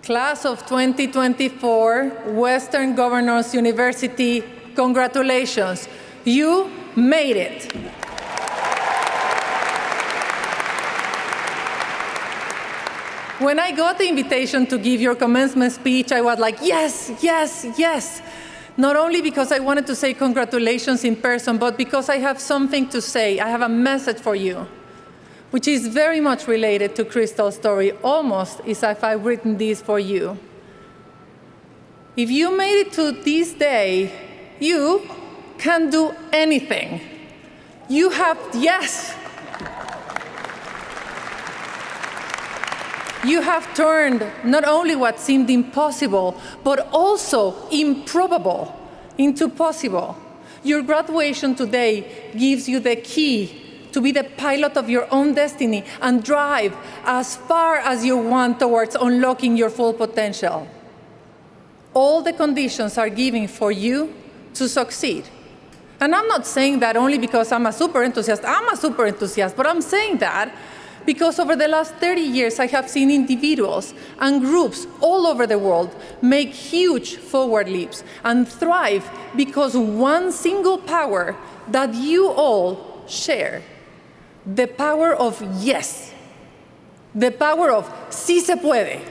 Class of 2024, Western Governors University, congratulations. You made it. When I got the invitation to give your commencement speech, I was like, yes, yes, yes. Not only because I wanted to say congratulations in person, but because I have something to say. I have a message for you, which is very much related to Crystal's story, almost as if I've written this for you. If you made it to this day, you can do anything. You have, yes. You have turned not only what seemed impossible, but also improbable into possible. Your graduation today gives you the key to be the pilot of your own destiny and drive as far as you want towards unlocking your full potential. All the conditions are given for you to succeed. And I'm not saying that only because I'm a super enthusiast. I'm a super enthusiast, but I'm saying that because over the last 30 years, I have seen individuals and groups all over the world make huge forward leaps and thrive because one single power that you all share. The power of yes, the power of sí se puede,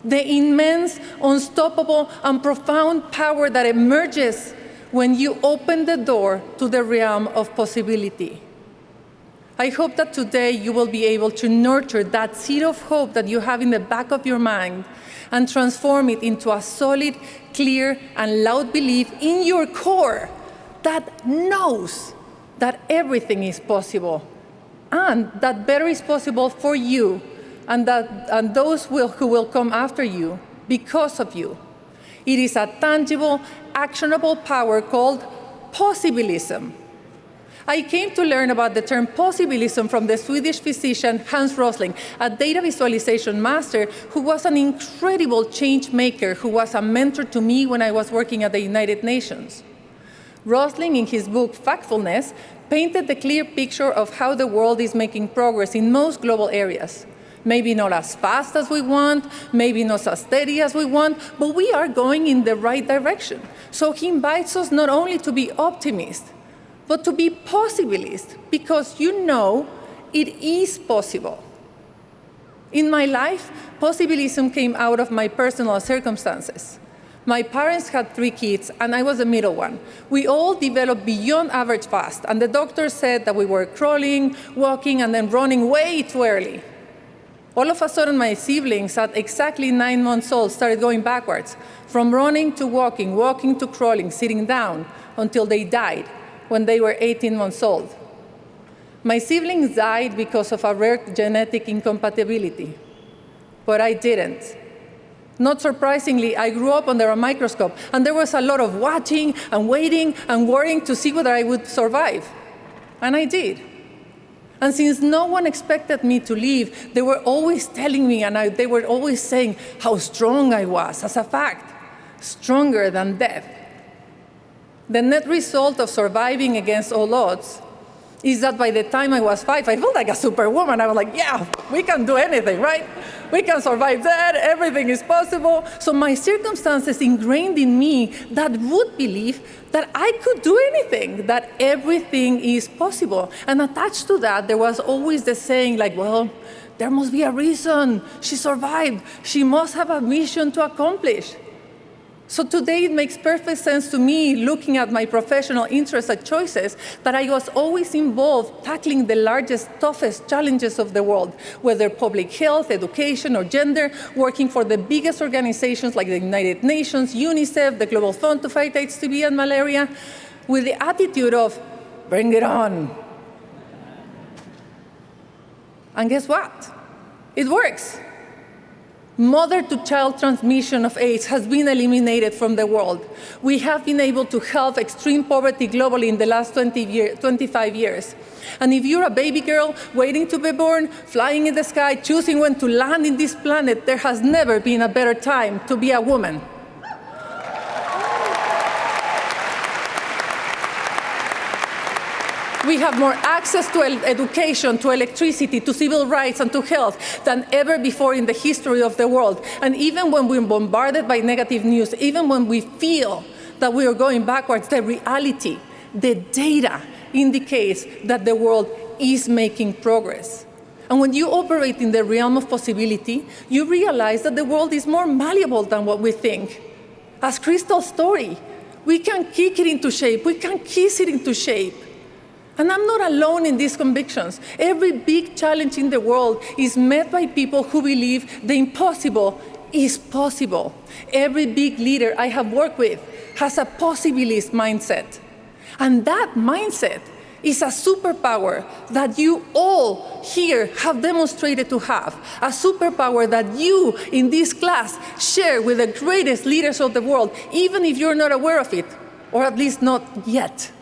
the immense, unstoppable, and profound power that emerges when you open the door to the realm of possibility. I hope that today you will be able to nurture that seed of hope that you have in the back of your mind and transform it into a solid, clear, and loud belief in your core that knows that everything is possible, and that better is possible for you and those who will come after you because of you. It is a tangible, actionable power called possibilism. I came to learn about the term possibilism from the Swedish physician Hans Rosling, a data visualization master who was an incredible change maker who was a mentor to me when I was working at the United Nations. Rosling, in his book Factfulness, painted the clear picture of how the world is making progress in most global areas. Maybe not as fast as we want, maybe not as steady as we want, but we are going in the right direction. So he invites us not only to be optimists, but to be possibilist, because you know it is possible. In my life, possibilism came out of my personal circumstances. My parents had 3 kids, and I was the middle one. We all developed beyond average fast, and the doctor said that we were crawling, walking, and then running way too early. All of a sudden, my siblings at exactly 9 months old started going backwards, from running to walking, walking to crawling, sitting down, until they died when they were 18 months old. My siblings died because of a rare genetic incompatibility, but I didn't. Not surprisingly, I grew up under a microscope, and there was a lot of watching and waiting and worrying to see whether I would survive. And I did. And since no one expected me to live, they were always telling me, and they were always saying how strong I was, as a fact, stronger than death. The net result of surviving against all odds is that by the time I was 5, I felt like a superwoman. I was like, yeah, we can do anything, right? We can survive that, everything is possible. So my circumstances ingrained in me that would believe that I could do anything, that everything is possible. And attached to that, there was always the saying like, well, there must be a reason. She survived. She must have a mission to accomplish. So today it makes perfect sense to me, looking at my professional interests and choices, that I was always involved tackling the largest, toughest challenges of the world, whether public health, education, or gender, working for the biggest organizations like the United Nations, UNICEF, the Global Fund to fight AIDS, TB, and malaria, with the attitude of, bring it on. And guess what? It works. Mother-to-child transmission of AIDS has been eliminated from the world. We have been able to help extreme poverty globally in the last 25 years. And if you're a baby girl waiting to be born, flying in the sky, choosing when to land in this planet, there has never been a better time to be a woman. We have more access to education, to electricity, to civil rights, and to health than ever before in the history of the world. And even when we're bombarded by negative news, even when we feel that we are going backwards, the reality, the data indicates that the world is making progress. And when you operate in the realm of possibility, you realize that the world is more malleable than what we think. As Crystal's story, we can kick it into shape, we can kiss it into shape. And I'm not alone in these convictions. Every big challenge in the world is met by people who believe the impossible is possible. Every big leader I have worked with has a possibilist mindset. And that mindset is a superpower that you all here have demonstrated to have, a superpower that you in this class share with the greatest leaders of the world, even if you're not aware of it, or at least not yet.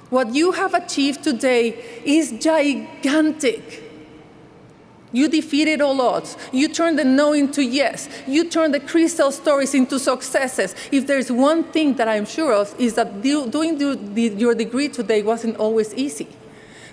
What you have achieved today is gigantic. You defeated all odds. You turned the no into yes. You turned the Crystal stories into successes. If there's one thing that I'm sure of, is that doing your degree today wasn't always easy.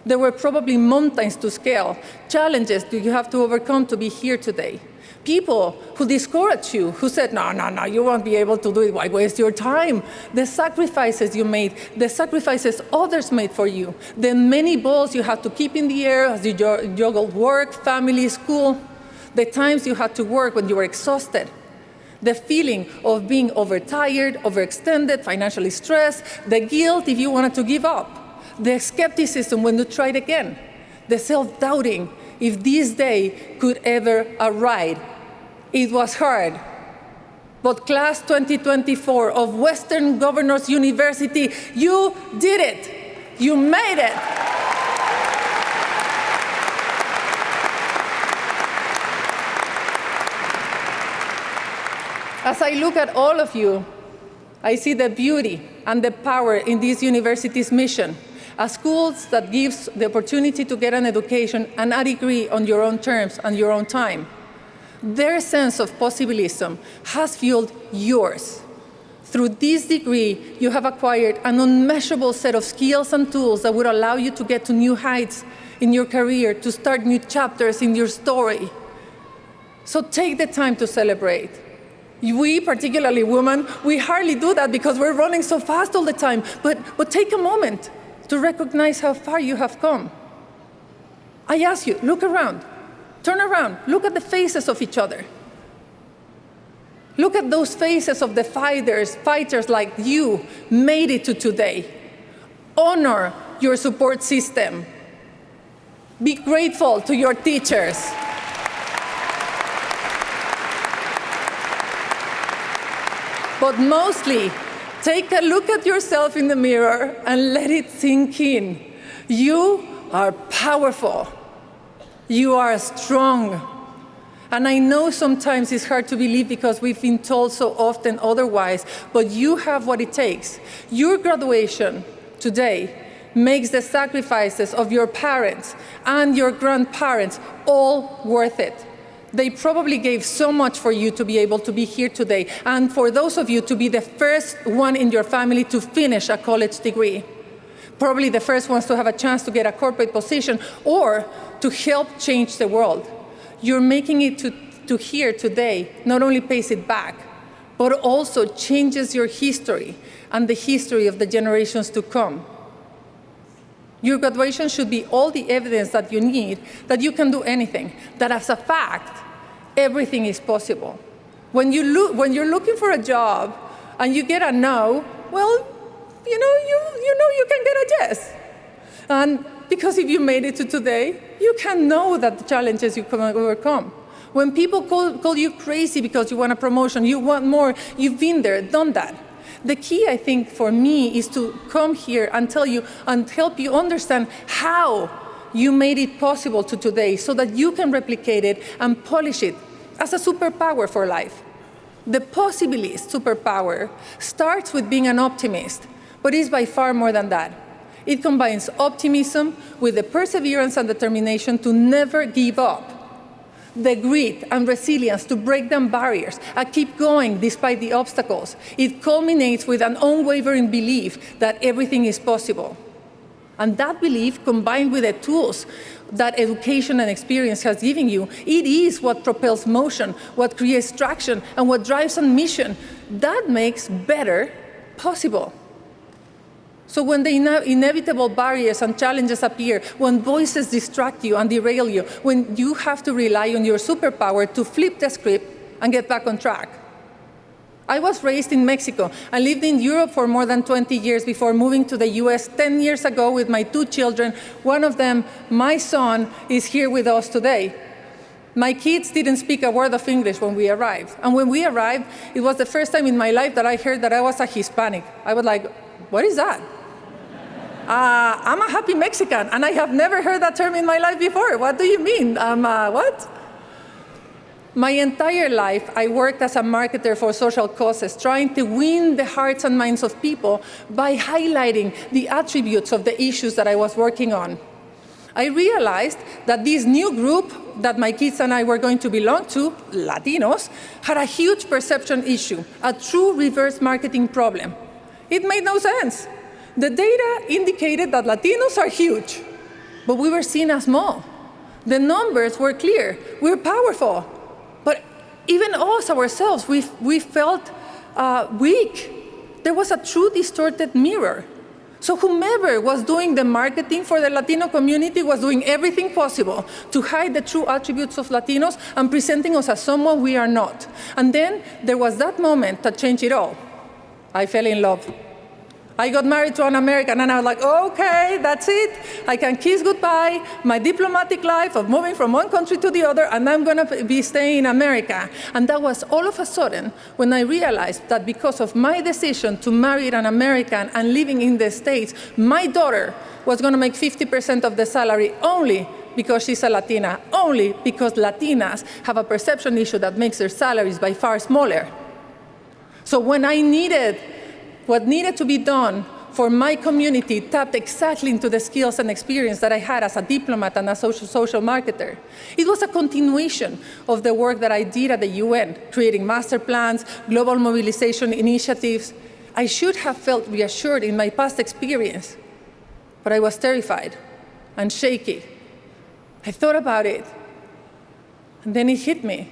There were probably mountains to scale, challenges that you have to overcome to be here today. People who discouraged you, who said, no, you won't be able to do it, why waste your time? The sacrifices you made, the sacrifices others made for you, the many balls you had to keep in the air as you juggled work, family, school, the times you had to work when you were exhausted, the feeling of being overtired, overextended, financially stressed, the guilt if you wanted to give up, the skepticism when you tried again, the self-doubting if this day could ever arrive. It was hard. But class 2024 of Western Governors University, you did it. You made it. As I look at all of you, I see the beauty and the power in this university's mission. A school that gives the opportunity to get an education and a degree on your own terms and your own time. Their sense of possibilism has fueled yours. Through this degree, you have acquired an unmeasurable set of skills and tools that would allow you to get to new heights in your career, to start new chapters in your story. So take the time to celebrate. We, particularly women, we hardly do that because we're running so fast all the time. But take a moment to recognize how far you have come. I ask you, look around, turn around, look at the faces of each other. Look at those faces of the fighters like you made it to today. Honor your support system. Be grateful to your teachers. But mostly, take a look at yourself in the mirror and let it sink in. You are powerful. You are strong. And I know sometimes it's hard to believe because we've been told so often otherwise, but you have what it takes. Your graduation today makes the sacrifices of your parents and your grandparents all worth it. They probably gave so much for you to be able to be here today, and for those of you to be the first one in your family to finish a college degree. Probably the first ones to have a chance to get a corporate position or to help change the world. You're making it to here today not only pays it back, but also changes your history and the history of the generations to come. Your graduation should be all the evidence that you need that you can do anything, that as a fact, everything is possible. When you're looking for a job and you get a no, well, you know you can get a yes. And because if you made it to today, you can know that the challenges you can overcome. When people call you crazy because you want a promotion, you want more, you've been there, done that. The key, I think, for me is to come here and tell you and help you understand how you made it possible to today so that you can replicate it and polish it as a superpower for life. The possibilist superpower starts with being an optimist, but is by far more than that. It combines optimism with the perseverance and determination to never give up, the grit and resilience to break down barriers and keep going despite the obstacles. It culminates with an unwavering belief that everything is possible. And that belief, combined with the tools that education and experience has given you, it is what propels motion, what creates traction, and what drives on mission. That makes better possible. So when the inevitable barriers and challenges appear, when voices distract you and derail you, when you have to rely on your superpower to flip the script and get back on track. I was raised in Mexico and lived in Europe for more than 20 years before moving to the US 10 years ago with my 2 children. One of them, my son, is here with us today. My kids didn't speak a word of English when we arrived. And when we arrived, it was the first time in my life that I heard that I was a Hispanic. I was like, what is that? I'm a happy Mexican, and I have never heard that term in my life before. What do you mean? What? My entire life, I worked as a marketer for social causes, trying to win the hearts and minds of people by highlighting the attributes of the issues that I was working on. I realized that this new group that my kids and I were going to belong to, Latinos, had a huge perception issue, a true reverse marketing problem. It made no sense. The data indicated that Latinos are huge, but we were seen as small. The numbers were clear. We're powerful. But even us ourselves, we felt weak. There was a true distorted mirror. So whomever was doing the marketing for the Latino community was doing everything possible to hide the true attributes of Latinos and presenting us as someone we are not. And then there was that moment that changed it all. I fell in love. I got married to an American, and I was like, okay, that's it. I can kiss goodbye my diplomatic life of moving from one country to the other, and I'm going to be staying in America. And that was all of a sudden when I realized that because of my decision to marry an American and living in the States, my daughter was going to make 50% of the salary only because she's a Latina, only because Latinas have a perception issue that makes their salaries by far smaller. So when I needed what needed to be done for my community tapped exactly into the skills and experience that I had as a diplomat and a social marketer. It was a continuation of the work that I did at the UN, creating master plans, global mobilization initiatives. I should have felt reassured in my past experience, but I was terrified and shaky. I thought about it, and then it hit me.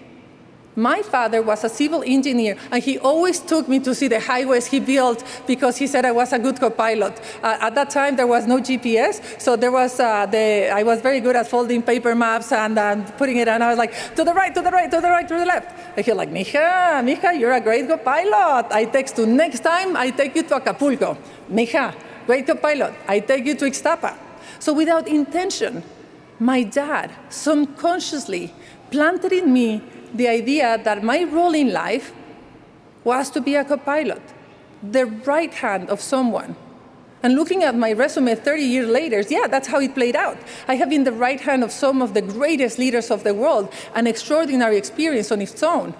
My father was a civil engineer, and he always took me to see the highways he built because he said I was a good co-pilot. At that time, there was no GPS, so there was I was very good at folding paper maps and putting it, and I was like, to the right, to the right, to the right, to the left. And he was like, mija, you're a great co-pilot. I text you, next time, I take you to Acapulco. Mija, great co-pilot. I take you to Ixtapa. So without intention, my dad subconsciously planted in me the idea that my role in life was to be a co-pilot, the right hand of someone. And looking at my resume 30 years later, yeah, that's how it played out. I have been the right hand of some of the greatest leaders of the world, an extraordinary experience on its own.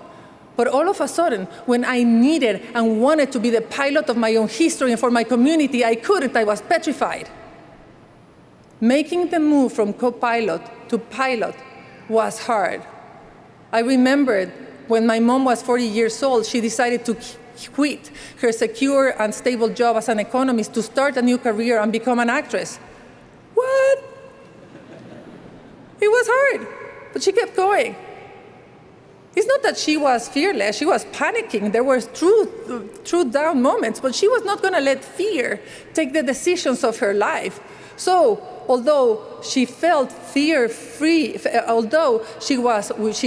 But all of a sudden, when I needed and wanted to be the pilot of my own history and for my community, I couldn't, I was petrified. Making the move from co-pilot to pilot was hard. I remembered when my mom was 40 years old, she decided to quit her secure and stable job as an economist to start a new career and become an actress. What? It was hard, but she kept going. It's not that she was fearless, she was panicking. There were true down moments, but she was not going to let fear take the decisions of her life. So, although she felt fear-free, although she was with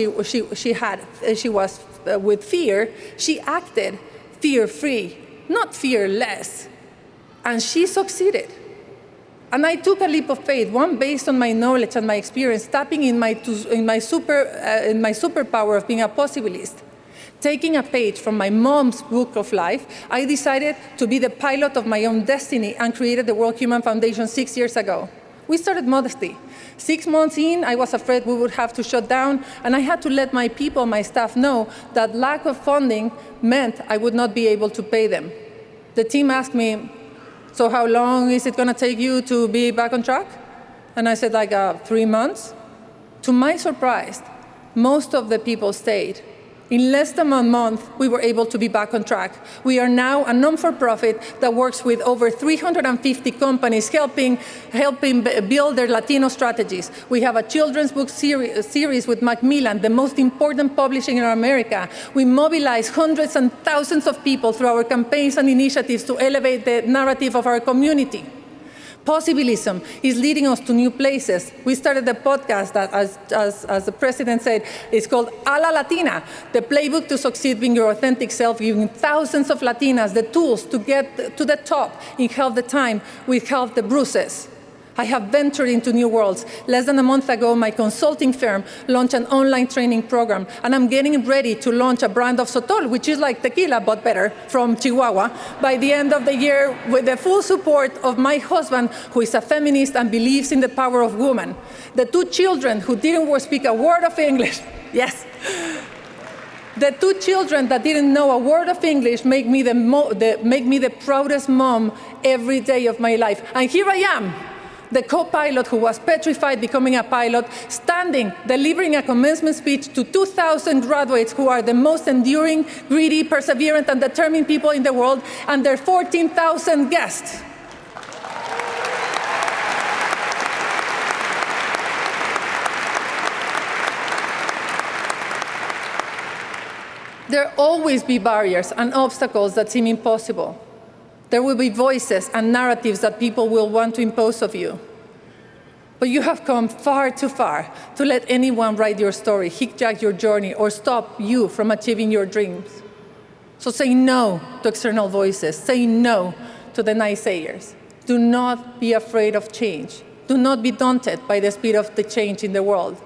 fear, she acted fear-free, not fearless, and she succeeded. And I took a leap of faith, one based on my knowledge and my experience, tapping in my superpower of being a possibilist. Taking a page from my mom's book of life, I decided to be the pilot of my own destiny and created the World Human Foundation 6 years ago. We started modestly. 6 months in, I was afraid we would have to shut down, and I had to let my people, my staff, know that lack of funding meant I would not be able to pay them. The team asked me, so how long is it going to take you to be back on track? And I said, 3 months. To my surprise, most of the people stayed. In less than a month, we were able to be back on track. We are now a non-for-profit that works with over 350 companies helping build their Latino strategies. We have a children's book series with Macmillan, the most important publishing in America. We mobilize hundreds and thousands of people through our campaigns and initiatives to elevate the narrative of our community. Possibilism is leading us to new places. We started the podcast that, as the president said, is called A La Latina, the playbook to succeed being your authentic self, giving thousands of Latinas the tools to get to the top in half the time with half the bruises. I have ventured into new worlds. Less than a month ago, my consulting firm launched an online training program, and I'm getting ready to launch a brand of Sotol, which is like tequila, but better, from Chihuahua, by the end of the year with the full support of my husband, who is a feminist and believes in the power of women. The two children who didn't speak a word of English, yes. The two children that didn't know a word of English make me the proudest mom every day of my life. And here I am, the co-pilot who was petrified becoming a pilot, standing, delivering a commencement speech to 2,000 graduates who are the most enduring, greedy, perseverant, and determined people in the world, and their 14,000 guests. There will always be barriers and obstacles that seem impossible. There will be voices and narratives that people will want to impose of you. But you have come far too far to let anyone write your story, hijack your journey, or stop you from achieving your dreams. So say no to external voices. Say no to the naysayers. Do not be afraid of change. Do not be daunted by the speed of the change in the world.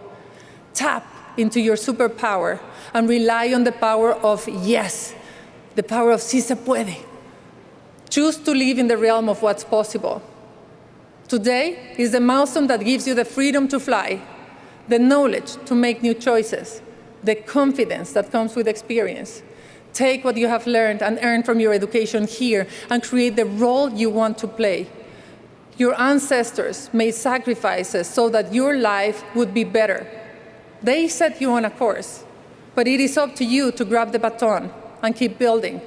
Tap into your superpower and rely on the power of yes, the power of si se puede. Choose to live in the realm of what's possible. Today is the milestone that gives you the freedom to fly, the knowledge to make new choices, the confidence that comes with experience. Take what you have learned and earned from your education here and create the role you want to play. Your ancestors made sacrifices so that your life would be better. They set you on a course, but it is up to you to grab the baton and keep building.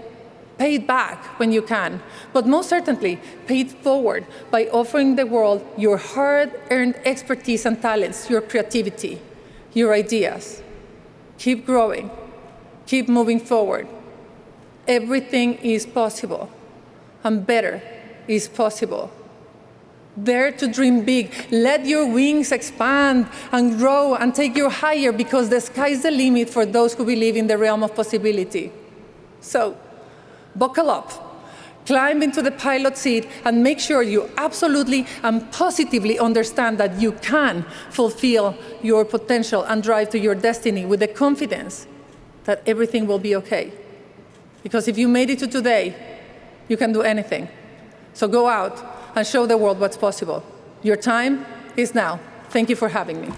Pay it back when you can, but most certainly, pay it forward by offering the world your hard-earned expertise and talents, your creativity, your ideas. Keep growing. Keep moving forward. Everything is possible, and better is possible. Dare to dream big. Let your wings expand and grow and take you higher, because the sky's the limit for those who believe in the realm of possibility. So, buckle up, climb into the pilot seat, and make sure you absolutely and positively understand that you can fulfill your potential and drive to your destiny with the confidence that everything will be okay. Because if you made it to today, you can do anything. So go out and show the world what's possible. Your time is now. Thank you for having me.